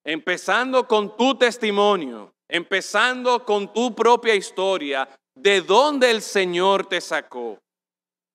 empezando con tu testimonio, empezando con tu propia historia, de dónde el Señor te sacó,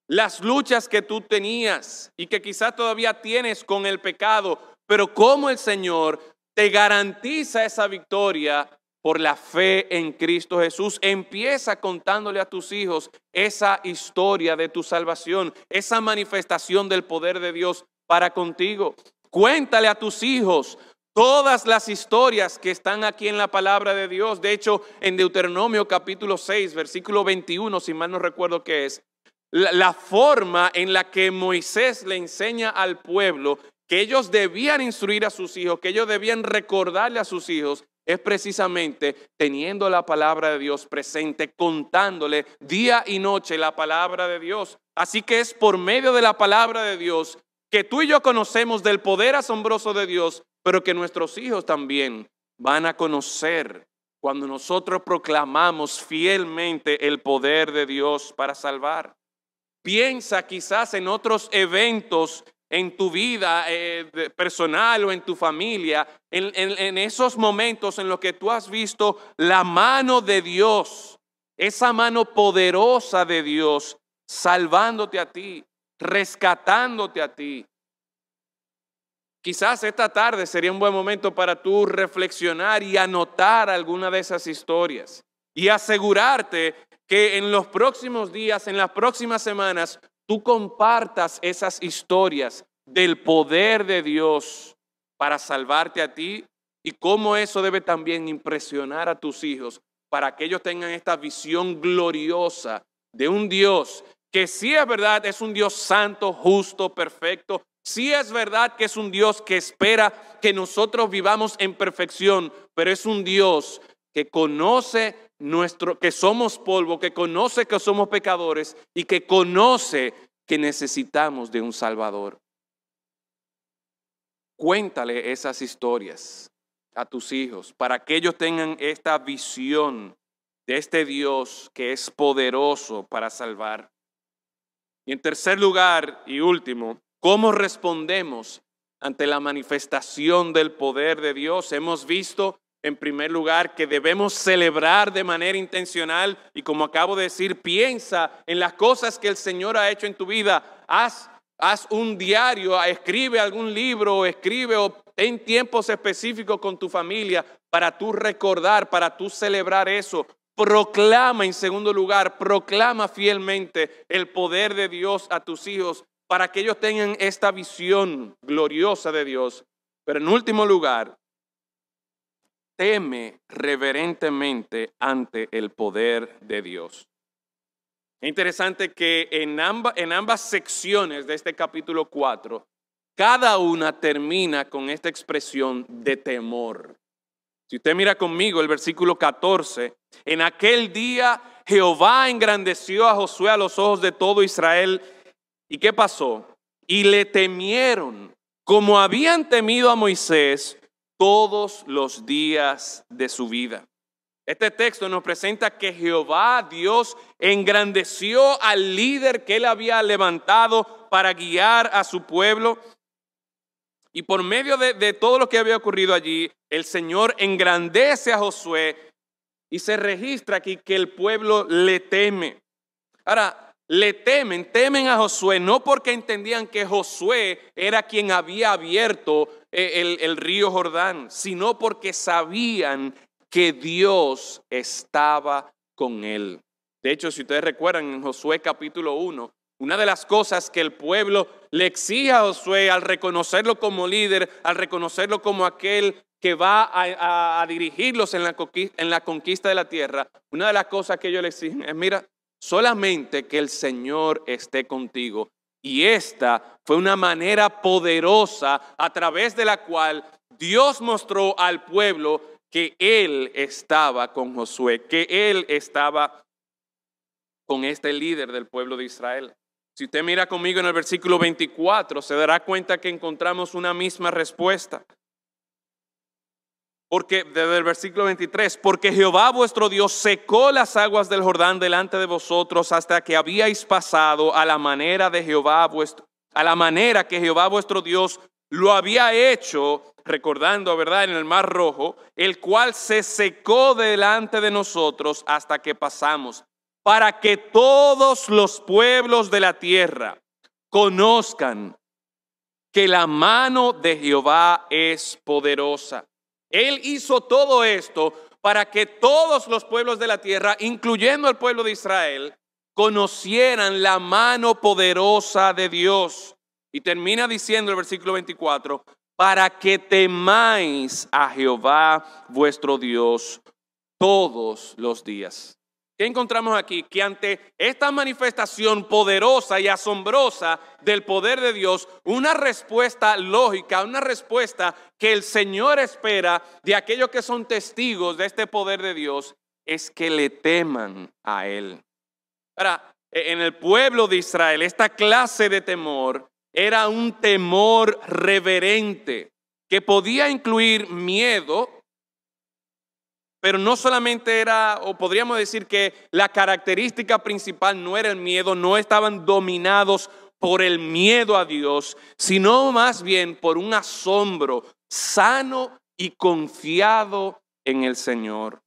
las luchas que tú tenías y que quizás todavía tienes con el pecado, pero cómo el Señor te garantiza esa victoria por la fe en Cristo Jesús. Empieza contándole a tus hijos esa historia de tu salvación, esa manifestación del poder de Dios para contigo. Cuéntale a tus hijos todas las historias que están aquí en la palabra de Dios. De hecho, en Deuteronomio capítulo 6, versículo 21, si mal no recuerdo qué es, la forma en la que Moisés le enseña al pueblo que ellos debían instruir a sus hijos, que ellos debían recordarle a sus hijos, es precisamente teniendo la palabra de Dios presente, contándole día y noche la palabra de Dios. Así que es por medio de la palabra de Dios que tú y yo conocemos del poder asombroso de Dios, pero que nuestros hijos también van a conocer cuando nosotros proclamamos fielmente el poder de Dios para salvar. Piensa quizás en otros eventos en tu vida personal o en tu familia, en esos momentos en los que tú has visto la mano de Dios, esa mano poderosa de Dios, salvándote a ti, rescatándote a ti. Quizás esta tarde sería un buen momento para tú reflexionar y anotar alguna de esas historias y asegurarte que en los próximos días, en las próximas semanas, tú compartas esas historias del poder de Dios para salvarte a ti y cómo eso debe también impresionar a tus hijos para que ellos tengan esta visión gloriosa de un Dios que sí es verdad, es un Dios santo, justo, perfecto. Sí es verdad que es un Dios que espera que nosotros vivamos en perfección, pero es un Dios que conoce que somos polvo, que conoce que somos pecadores y que conoce que necesitamos de un Salvador. Cuéntale esas historias a tus hijos para que ellos tengan esta visión de este Dios que es poderoso para salvar. Y en tercer lugar y último, ¿cómo respondemos ante la manifestación del poder de Dios? Hemos visto en primer lugar que debemos celebrar de manera intencional y, como acabo de decir, piensa en las cosas que el Señor ha hecho en tu vida. Haz un diario, escribe algún libro, escribe o ten tiempos específicos con tu familia para tú recordar, para tú celebrar eso. Proclama, en segundo lugar, proclama fielmente el poder de Dios a tus hijos para que ellos tengan esta visión gloriosa de Dios. Pero en último lugar, teme reverentemente ante el poder de Dios. Es interesante que en ambas secciones de este capítulo 4, cada una termina con esta expresión de temor. Si usted mira conmigo el versículo 14, en aquel día Jehová engrandeció a Josué a los ojos de todo Israel. ¿Y qué pasó? Y le temieron como habían temido a Moisés todos los días de su vida. Este texto nos presenta que Jehová, Dios, engrandeció al líder que él había levantado para guiar a su pueblo. Y por medio de todo lo que había ocurrido allí, el Señor engrandece a Josué y se registra aquí que el pueblo le teme. Ahora, temen a Josué no porque entendían que Josué era quien había abierto el río Jordán, sino porque sabían que Dios estaba con él. De hecho, si ustedes recuerdan en Josué capítulo 1, una de las cosas que el pueblo le exige a Josué al reconocerlo como líder, al reconocerlo como aquel que va a dirigirlos en la conquista de la tierra, una de las cosas que ellos le exigen es, mira, solamente que el Señor esté contigo. Y esta fue una manera poderosa a través de la cual Dios mostró al pueblo que Él estaba con Josué, que Él estaba con este líder del pueblo de Israel. Si usted mira conmigo en el versículo 24, se dará cuenta que encontramos una misma respuesta. Porque desde el versículo 23, porque Jehová vuestro Dios secó las aguas del Jordán delante de vosotros hasta que habíais pasado a la manera que Jehová vuestro Dios lo había hecho, recordando, ¿verdad?, en el Mar Rojo, el cual se secó delante de nosotros hasta que pasamos, para que todos los pueblos de la tierra conozcan que la mano de Jehová es poderosa. Él hizo todo esto para que todos los pueblos de la tierra, incluyendo el pueblo de Israel, conocieran la mano poderosa de Dios. Y termina diciendo el versículo 24, para que temáis a Jehová vuestro Dios todos los días. ¿Qué encontramos aquí? Que ante esta manifestación poderosa y asombrosa del poder de Dios, una respuesta lógica, una respuesta que el Señor espera de aquellos que son testigos de este poder de Dios, es que le teman a Él. Ahora, en el pueblo de Israel, esta clase de temor era un temor reverente que podía incluir miedo. Pero no solamente era, o podríamos decir que la característica principal no era el miedo, no estaban dominados por el miedo a Dios, sino más bien por un asombro sano y confiado en el Señor.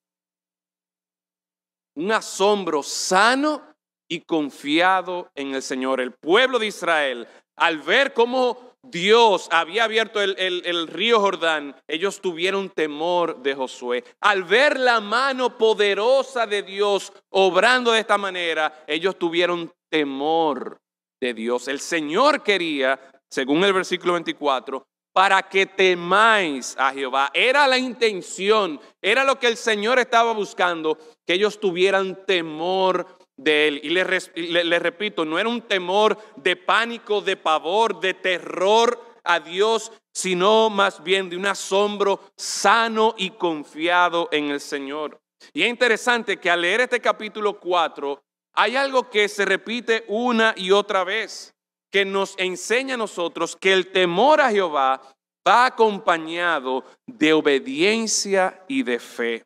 Un asombro sano y confiado en el Señor. El pueblo de Israel, al ver cómo Dios había abierto el río Jordán, ellos tuvieron temor de Josué. Al ver la mano poderosa de Dios obrando de esta manera, ellos tuvieron temor de Dios. El Señor quería, según el versículo 24, para que temáis a Jehová. Era la intención, era lo que el Señor estaba buscando, que ellos tuvieran temor de Él. Y le repito, no era un temor de pánico, de pavor, de terror a Dios, sino más bien de un asombro sano y confiado en el Señor. Y es interesante que al leer este capítulo 4, hay algo que se repite una y otra vez, que nos enseña a nosotros que el temor a Jehová va acompañado de obediencia y de fe.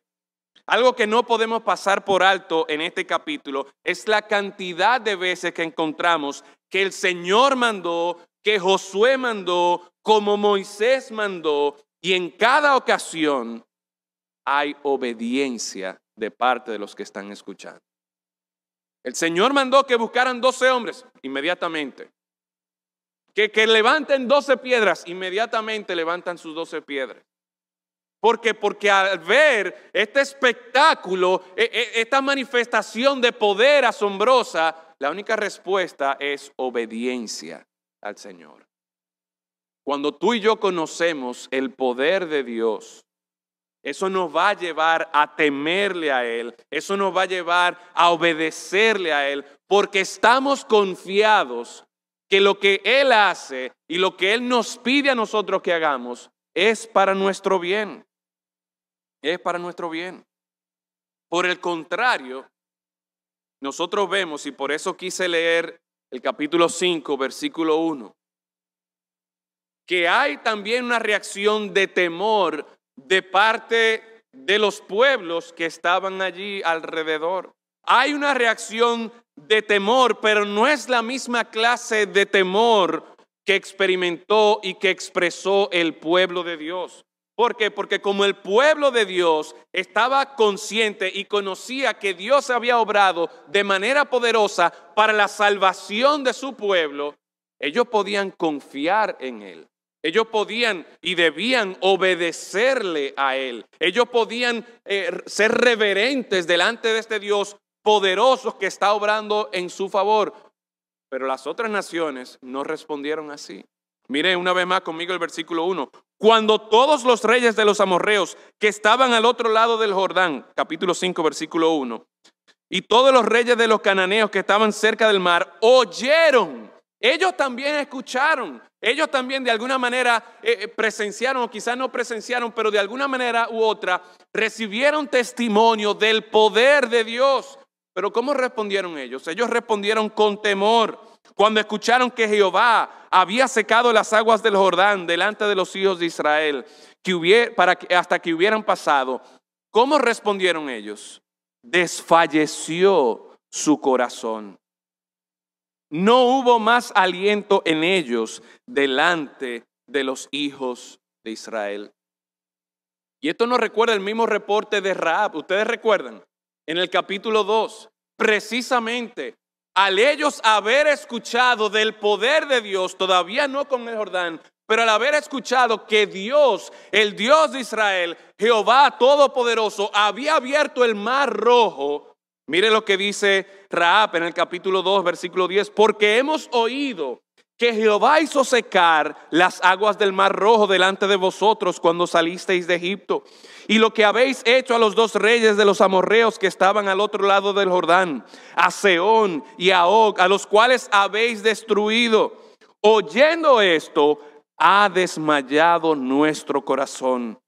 Algo que no podemos pasar por alto en este capítulo es la cantidad de veces que encontramos que el Señor mandó, que Josué mandó, como Moisés mandó, y en cada ocasión hay obediencia de parte de los que están escuchando. El Señor mandó que buscaran 12 hombres, inmediatamente. Que levanten 12 piedras, inmediatamente levantan sus 12 piedras. ¿Por qué? Porque al ver este espectáculo, esta manifestación de poder asombrosa, la única respuesta es obediencia al Señor. Cuando tú y yo conocemos el poder de Dios, eso nos va a llevar a temerle a Él, eso nos va a llevar a obedecerle a Él, porque estamos confiados que lo que Él hace y lo que Él nos pide a nosotros que hagamos es para nuestro bien. Es para nuestro bien. Por el contrario, nosotros vemos, y por eso quise leer el capítulo 5, versículo 1, que hay también una reacción de temor de parte de los pueblos que estaban allí alrededor. Hay una reacción de temor, pero no es la misma clase de temor que experimentó y que expresó el pueblo de Dios. ¿Por qué? Porque como el pueblo de Dios estaba consciente y conocía que Dios había obrado de manera poderosa para la salvación de su pueblo, ellos podían confiar en Él. Ellos podían y debían obedecerle a Él. Ellos podían ser reverentes delante de este Dios poderoso que está obrando en su favor. Pero las otras naciones no respondieron así. Mire una vez más conmigo el versículo 1. Cuando todos los reyes de los amorreos que estaban al otro lado del Jordán, capítulo 5, versículo 1, y todos los reyes de los cananeos que estaban cerca del mar, oyeron. Ellos también escucharon. Ellos también de alguna manera presenciaron, o quizás no presenciaron, pero de alguna manera u otra recibieron testimonio del poder de Dios. Pero ¿cómo respondieron ellos? Ellos respondieron con temor. Cuando escucharon que Jehová había secado las aguas del Jordán delante de los hijos de Israel, hasta que hubieran pasado, ¿cómo respondieron ellos? Desfalleció su corazón. No hubo más aliento en ellos delante de los hijos de Israel. Y esto nos recuerda el mismo reporte de Rahab. ¿Ustedes recuerdan? En el capítulo 2, precisamente al ellos haber escuchado del poder de Dios, todavía no con el Jordán, pero al haber escuchado que Dios, el Dios de Israel, Jehová Todopoderoso, había abierto el mar rojo. Mire lo que dice Rahab en el capítulo 2, versículo 10. Porque hemos oído que Jehová hizo secar las aguas del mar rojo delante de vosotros cuando salisteis de Egipto. Y lo que habéis hecho a los dos reyes de los amorreos que estaban al otro lado del Jordán, a Sehón y a Og, a los cuales habéis destruido. Oyendo esto, ha desmayado nuestro corazón.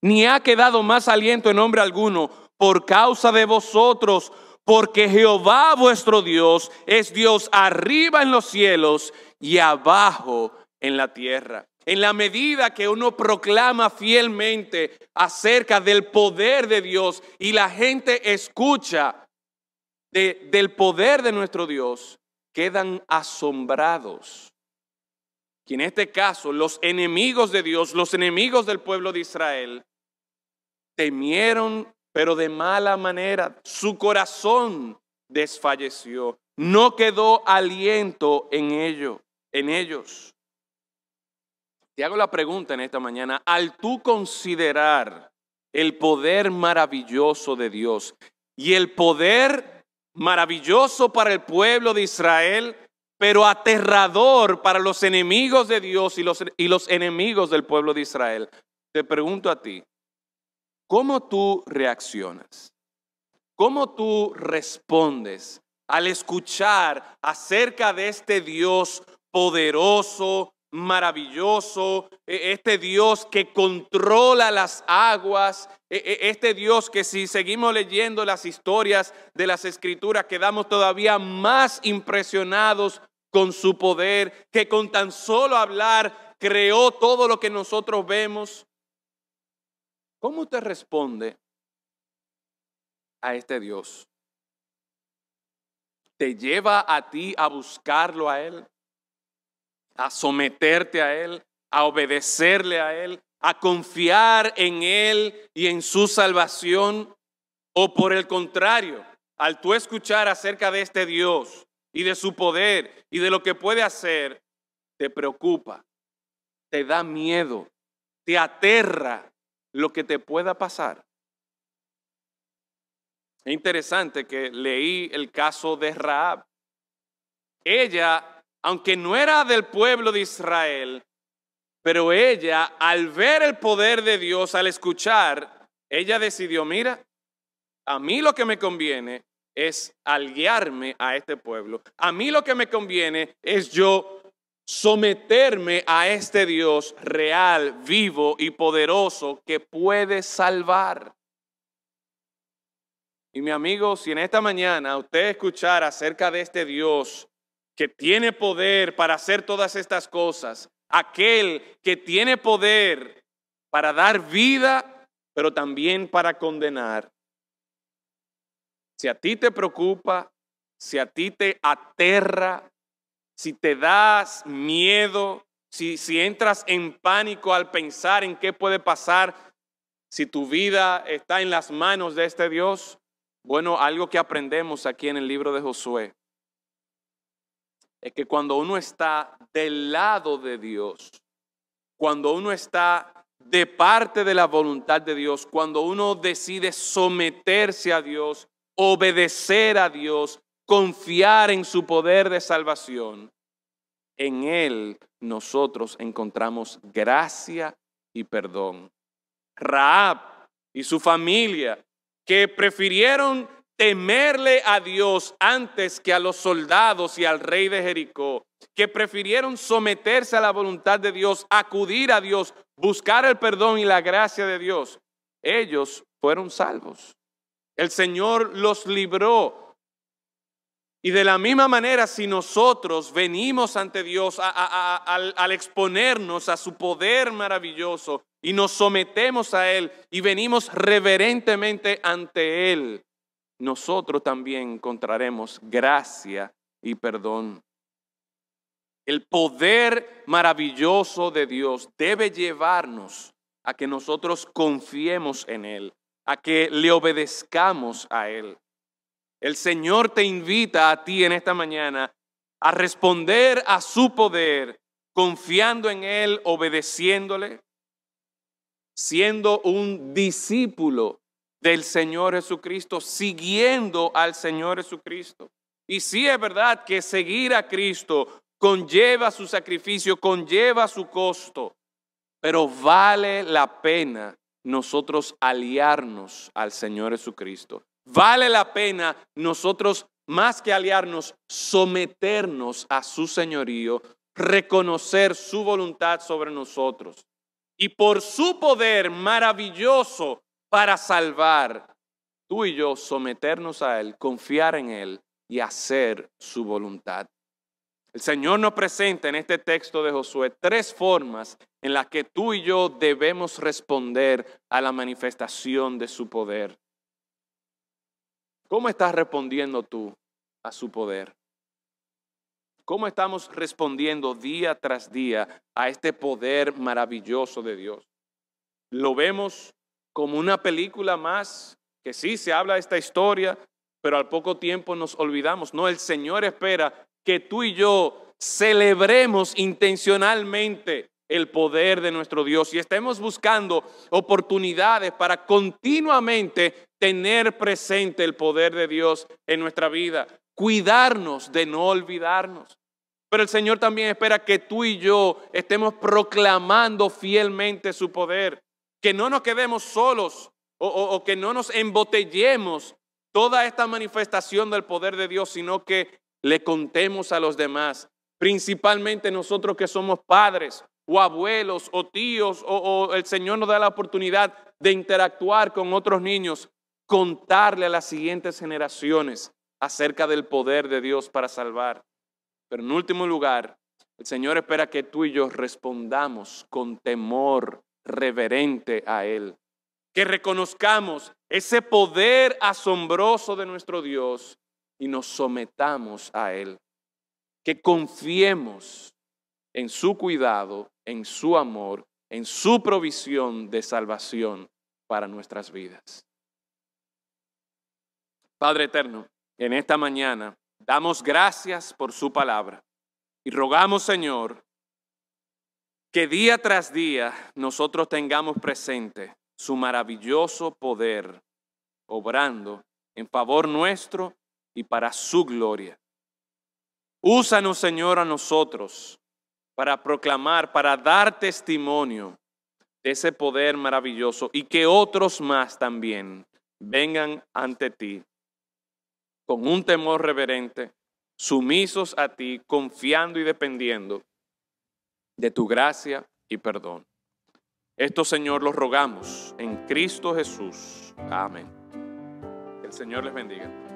Ni ha quedado más aliento en hombre alguno por causa de vosotros, porque Jehová vuestro Dios es Dios arriba en los cielos y abajo en la tierra. En la medida que uno proclama fielmente acerca del poder de Dios y la gente escucha del poder de nuestro Dios, quedan asombrados. Y en este caso, los enemigos de Dios, los enemigos del pueblo de Israel, temieron, pero de mala manera. Su corazón desfalleció. No quedó aliento en ellos. Te hago la pregunta en esta mañana. Al tú considerar el poder maravilloso de Dios y el poder maravilloso para el pueblo de Israel, pero aterrador para los enemigos de Dios y los enemigos del pueblo de Israel, te pregunto a ti, ¿cómo tú reaccionas? ¿Cómo tú respondes al escuchar acerca de este Dios poderoso, maravilloso, este Dios que controla las aguas, este Dios que si seguimos leyendo las historias de las Escrituras quedamos todavía más impresionados con su poder, que con tan solo hablar creó todo lo que nosotros vemos. ¿Cómo usted responde a este Dios? ¿Te lleva a ti a buscarlo a Él? ¿A someterte a Él? ¿A obedecerle a Él? ¿A confiar en Él y en su salvación? ¿O por el contrario, al tú escuchar acerca de este Dios y de su poder y de lo que puede hacer, te preocupa, te da miedo, te aterra lo que te pueda pasar? Es interesante que leí el caso de Rahab. Ella, aunque no era del pueblo de Israel, pero ella, al ver el poder de Dios, al escuchar, ella decidió, mira, a mí lo que me conviene es aliarme a este pueblo. A mí lo que me conviene es yo someterme a este Dios real, vivo y poderoso que puede salvar. Y mi amigo, si en esta mañana usted escuchara acerca de este Dios que tiene poder para hacer todas estas cosas, aquel que tiene poder para dar vida, pero también para condenar, si a ti te preocupa, si a ti te aterra, si te das miedo, si entras en pánico al pensar en qué puede pasar, si tu vida está en las manos de este Dios, bueno, algo que aprendemos aquí en el libro de Josué es que cuando uno está del lado de Dios, cuando uno está de parte de la voluntad de Dios, cuando uno decide someterse a Dios, obedecer a Dios, confiar en su poder de salvación, en Él nosotros encontramos gracia y perdón. Rahab y su familia, que prefirieron temerle a Dios antes que a los soldados y al rey de Jericó, que prefirieron someterse a la voluntad de Dios, acudir a Dios, buscar el perdón y la gracia de Dios, ellos fueron salvos. El Señor los libró. Y de la misma manera, si nosotros venimos ante Dios al exponernos a su poder maravilloso y nos sometemos a Él y venimos reverentemente ante Él, nosotros también encontraremos gracia y perdón. El poder maravilloso de Dios debe llevarnos a que nosotros confiemos en Él, a que le obedezcamos a Él. El Señor te invita a ti en esta mañana a responder a su poder, confiando en Él, obedeciéndole, siendo un discípulo del Señor Jesucristo, siguiendo al Señor Jesucristo. Y sí es verdad que seguir a Cristo conlleva su sacrificio, conlleva su costo, pero vale la pena nosotros aliarnos al Señor Jesucristo. Vale la pena nosotros, más que aliarnos, someternos a su señorío, reconocer su voluntad sobre nosotros. Y por su poder maravilloso para salvar, tú y yo someternos a Él, confiar en Él y hacer su voluntad. El Señor nos presenta en este texto de Josué 3 formas en las que tú y yo debemos responder a la manifestación de su poder. ¿Cómo estás respondiendo tú a su poder? ¿Cómo estamos respondiendo día tras día a este poder maravilloso de Dios? ¿Lo vemos como una película más? Que sí, se habla de esta historia, pero al poco tiempo nos olvidamos. No, el Señor espera que tú y yo celebremos intencionalmente el poder de nuestro Dios y estemos buscando oportunidades para continuamente tener presente el poder de Dios en nuestra vida, cuidarnos de no olvidarnos. Pero el Señor también espera que tú y yo estemos proclamando fielmente su poder, que no nos quedemos solos o que no nos embotellemos toda esta manifestación del poder de Dios, sino que le contemos a los demás principalmente nosotros que somos padres o abuelos o tíos o el Señor nos da la oportunidad de interactuar con otros niños, contarle a las siguientes generaciones acerca del poder de Dios para salvar. Pero en último lugar, el Señor espera que tú y yo respondamos con temor reverente a Él. Que reconozcamos ese poder asombroso de nuestro Dios y nos sometamos a Él. Que confiemos en su cuidado, en su amor, en su provisión de salvación para nuestras vidas. Padre eterno, en esta mañana damos gracias por su palabra y rogamos, Señor, que día tras día nosotros tengamos presente su maravilloso poder obrando en favor nuestro y para su gloria. Úsanos, Señor, a nosotros para proclamar, para dar testimonio de ese poder maravilloso y que otros más también vengan ante ti con un temor reverente, sumisos a ti, confiando y dependiendo de tu gracia y perdón. Esto, Señor, lo rogamos en Cristo Jesús. Amén. Que el Señor les bendiga.